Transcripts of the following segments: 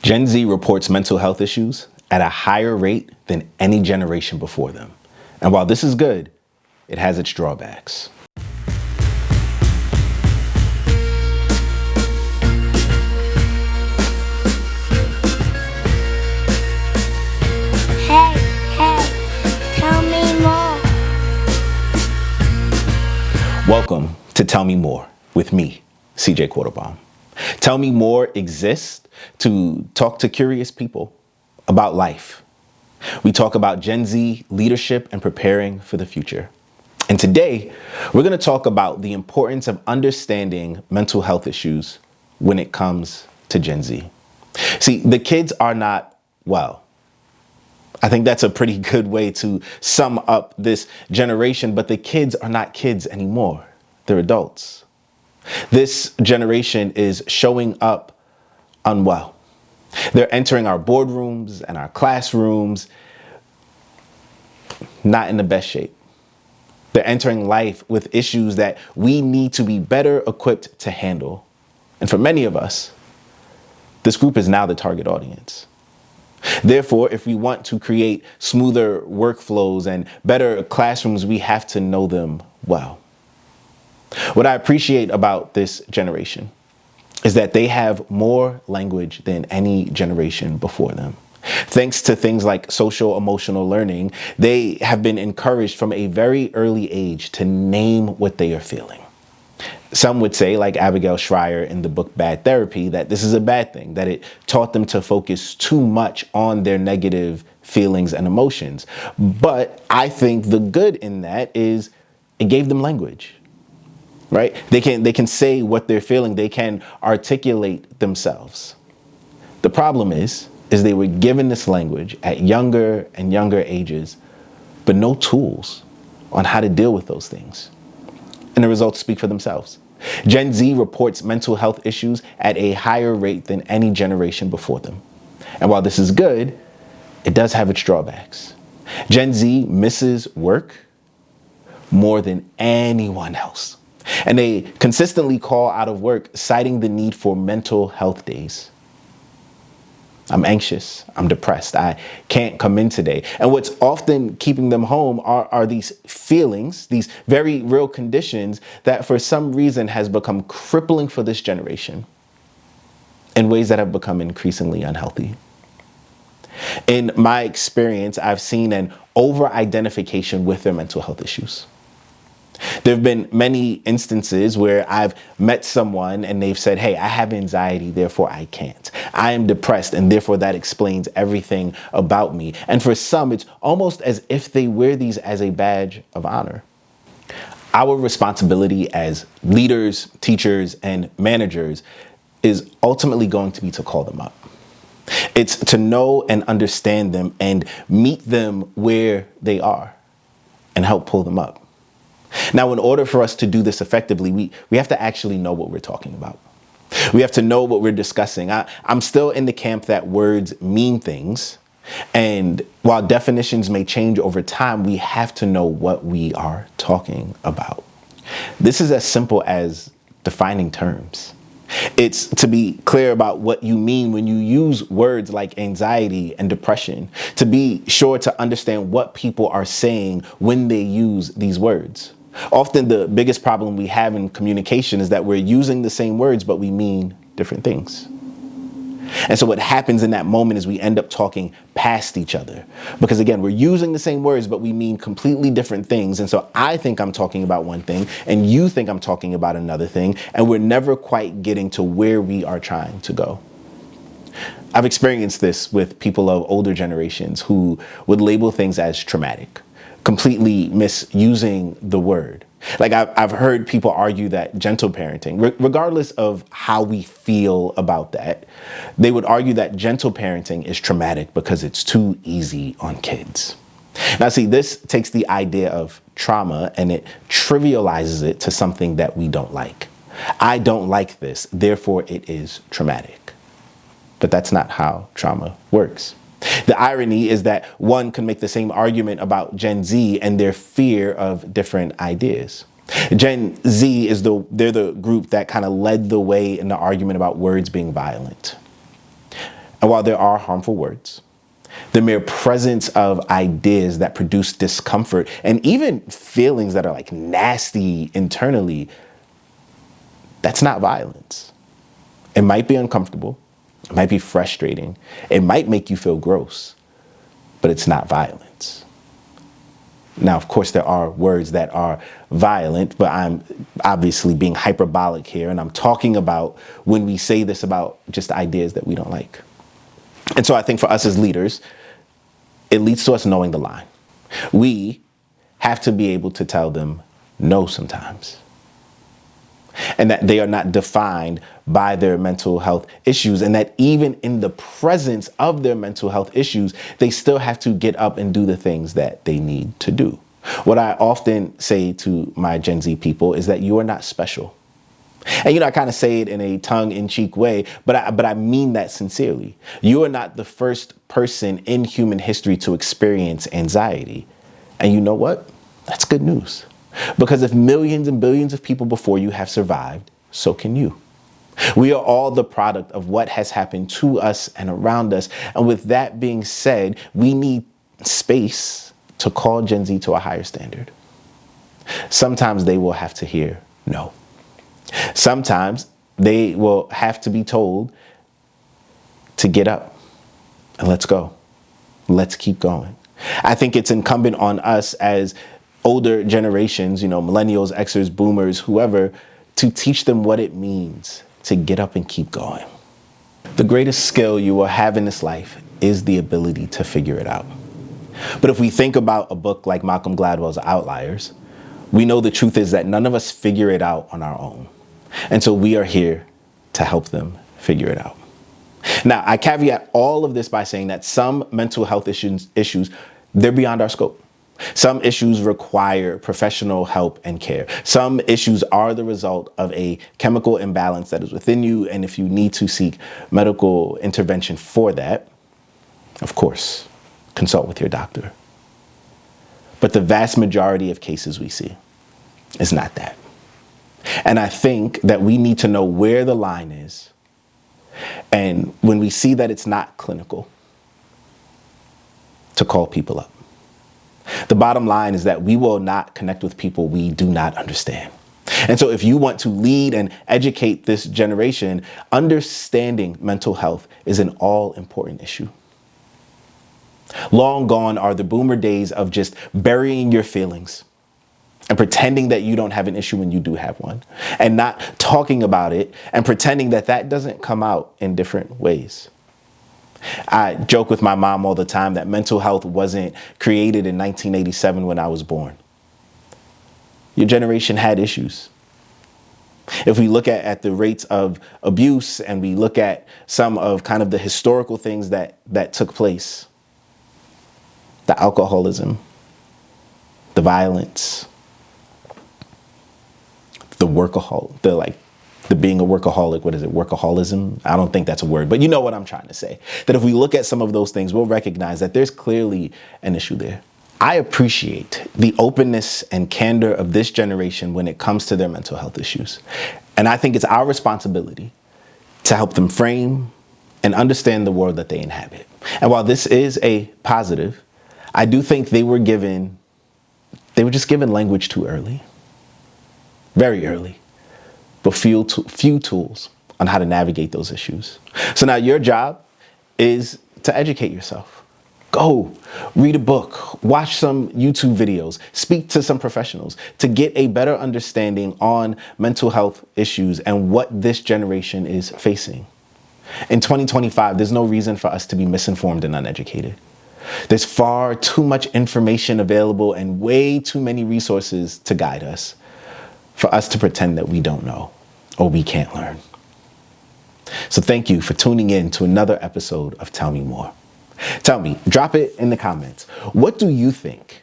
Gen Z reports mental health issues at a higher rate than any generation before them. And while this is good, it has its drawbacks. Tell me more. Welcome to Tell Me More with me, CJ Quarterbaum. Tell Me More exists to talk to curious people about life. We talk about Gen Z leadership and preparing for the future. And today, we're going to talk about the importance of understanding mental health issues when it comes to Gen Z. See, the kids are not well. I think that's a pretty good way to sum up this generation, but the kids are not kids anymore. They're adults. This generation is showing up unwell. They're entering our boardrooms and our classrooms not in the best shape. They're entering life with issues that we need to be better equipped to handle. And for many of us, this group is now the target audience. Therefore, if we want to create smoother workflows and better classrooms, we have to know them well. What I appreciate about this generation is that they have more language than any generation before them. Thanks to things like social emotional learning, they have been encouraged from a very early age to name what they are feeling. Some would say, like Abigail Shrier in the book Bad Therapy, that this is a bad thing, that it taught them to focus too much on their negative feelings and emotions. But I think the good in that is it gave them language, right? They can say what they're feeling. They can articulate themselves. The problem is they were given this language at younger and younger ages, but no tools on how to deal with those things. And the results speak for themselves. Gen Z reports mental health issues at a higher rate than any generation before them. And while this is good, it does have its drawbacks. Gen Z misses work more than anyone else. And they consistently call out of work, citing the need for mental health days. I'm anxious, I'm depressed, I can't come in today. And what's often keeping them home are these feelings, these very real conditions that for some reason has become crippling for this generation in ways that have become increasingly unhealthy. In my experience, I've seen an over-identification with their mental health issues. There have been many instances where I've met someone and they've said, hey, I have anxiety, therefore I can't. I am depressed, and therefore that explains everything about me. And for some, it's almost as if they wear these as a badge of honor. Our responsibility as leaders, teachers, and managers is ultimately going to be to call them up. It's to know and understand them and meet them where they are and help pull them up. Now, in order for us to do this effectively, we have to actually know what we're talking about. We have to know what we're discussing. I'm still in the camp that words mean things. And while definitions may change over time, we have to know what we are talking about. This is as simple as defining terms. It's to be clear about what you mean when you use words like anxiety and depression, to be sure to understand what people are saying when they use these words. Often the biggest problem we have in communication is that we're using the same words, but we mean different things. And so what happens in that moment is we end up talking past each other. Because again, we're using the same words, but we mean completely different things. And so I think I'm talking about one thing, and you think I'm talking about another thing, and we're never quite getting to where we are trying to go. I've experienced this with people of older generations who would label things as traumatic, completely misusing the word. Like I've heard people argue that gentle parenting, regardless of how we feel about that, they would argue that gentle parenting is traumatic because it's too easy on kids. Now, see, this takes the idea of trauma and it trivializes it to something that we don't like. I don't like this, therefore it is traumatic. But that's not how trauma works. The irony is that one can make the same argument about Gen Z and their fear of different ideas. Gen Z they're the group that kind of led the way in the argument about words being violent. And And while there are harmful words, the mere presence of ideas that produce discomfort and even feelings that are like nasty internally, that's not violence. It might be uncomfortable. It might be frustrating. It might make you feel gross, but it's not violence. Now, of course, there are words that are violent, but I'm obviously being hyperbolic here. And I'm talking about when we say this about just ideas that we don't like. And so I think for us as leaders, it leads to us knowing the line. We have to be able to tell them no sometimes. And that they are not defined by their mental health issues. And that even in the presence of their mental health issues, they still have to get up and do the things that they need to do. What I often say to my Gen Z people is that you are not special. And, I kind of say it in a tongue-in-cheek way, but I mean that sincerely. You are not the first person in human history to experience anxiety. And you know what? That's good news. Because if millions and billions of people before you have survived, so can you. We are all the product of what has happened to us and around us. And with that being said, we need space to call Gen Z to a higher standard. Sometimes they will have to hear no. Sometimes they will have to be told to get up and let's go. Let's keep going. I think it's incumbent on us as older generations, millennials, Xers, boomers, whoever, to teach them what it means to get up and keep going. The greatest skill you will have in this life is the ability to figure it out. But if we think about a book like Malcolm Gladwell's Outliers, we know the truth is that none of us figure it out on our own. And so we are here to help them figure it out. Now, I caveat all of this by saying that some mental health issues, they're beyond our scope. Some issues require professional help and care. Some issues are the result of a chemical imbalance that is within you. And if you need to seek medical intervention for that, of course, consult with your doctor. But the vast majority of cases we see is not that. And I think that we need to know where the line is. And when we see that it's not clinical, to call people up. The bottom line is that we will not connect with people we do not understand. And so if you want to lead and educate this generation, understanding mental health is an all-important issue. Long gone are the boomer days of just burying your feelings and pretending that you don't have an issue when you do have one, and not talking about it and pretending that that doesn't come out in different ways. I joke with my mom all the time that mental health wasn't created in 1987 when I was born. Your generation had issues. If we look at the rates of abuse and we look at some of kind of the historical things that took place, the alcoholism, the violence, the being a workaholic, what is it, workaholism? I don't think that's a word, but you know what I'm trying to say. That if we look at some of those things, we'll recognize that there's clearly an issue there. I appreciate the openness and candor of this generation when it comes to their mental health issues. And I think it's our responsibility to help them frame and understand the world that they inhabit. And while this is a positive, I do think they were just given language too early. Very early. But few tools on how to navigate those issues. So now your job is to educate yourself. Go read a book, watch some YouTube videos, speak to some professionals to get a better understanding on mental health issues and what this generation is facing. In 2025, there's no reason for us to be misinformed and uneducated. There's far too much information available and way too many resources to guide us for us to pretend that we don't know or we can't learn. So thank you for tuning in to another episode of Tell Me More. Tell me, drop it in the comments. What do you think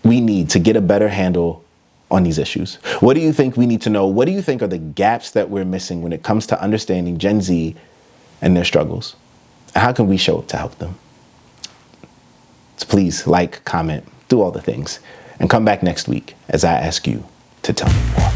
we need to get a better handle on these issues? What do you think we need to know? What do you think are the gaps that we're missing when it comes to understanding Gen Z and their struggles? And how can we show up to help them? So please like, comment, do all the things, and come back next week as I ask you to tell me more.